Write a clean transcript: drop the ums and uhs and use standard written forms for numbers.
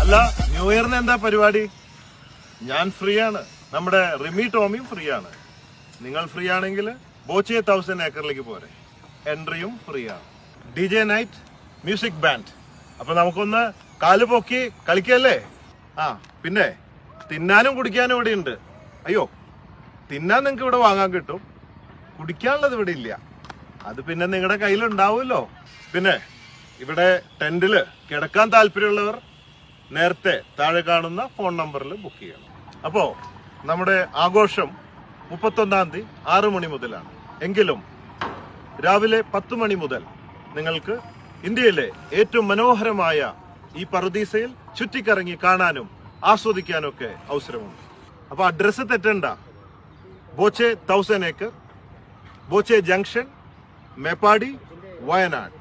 അല്ല, ന്യൂ ഇയറിന് എന്താ പരിപാടി? ഞാൻ ഫ്രീ ആണ്. നമ്മുടെ റിമി ടോമിയും ഫ്രീ ആണ്. നിങ്ങൾ ഫ്രീ ആണെങ്കിൽ ബോച്ചെ 1000 ഏക്കറിലേക്ക് പോരെ. എൻട്രിയും ഫ്രീ ആണ്. DJ night, music band. അപ്പൊ നമുക്കൊന്ന് കാല് പൊക്കി കളിക്കല്ലേ? ആ, പിന്നെ തിന്നാനും കുടിക്കാനും ഇവിടെ ഉണ്ട്. അയ്യോ, തിന്നാൻ നിങ്ങൾക്ക് ഇവിടെ വാങ്ങാൻ കിട്ടും, കുടിക്കാനുള്ളത് ഇവിടെ ഇല്ല. അത് പിന്നെ നിങ്ങളുടെ കയ്യിലുണ്ടാവുമല്ലോ. പിന്നെ ഇവിടെ ടെന്റില് കിടക്കാൻ താല്പര്യമുള്ളവർ നേരത്തെ താഴെ കാണുന്ന ഫോൺ നമ്പറിൽ ബുക്ക് ചെയ്യണം. അപ്പോ നമ്മുടെ ആഘോഷം 31-ാം തീയതി 6 മണി മുതലാണ്. എങ്കിലും രാവിലെ 10 മണി മുതൽ നിങ്ങൾക്ക് ഇന്ത്യയിലെ ഏറ്റവും മനോഹരമായ ഈ പറുദീസയിൽ ചുറ്റിക്കറങ്ങി കാണാനും ആസ്വദിക്കാനും ഒക്കെ അവസരമുണ്ട്. അപ്പൊ അഡ്രസ്സ് തെറ്റണ്ട. Boche 1000 acre, Boche junction, Meppadi, Wayanad.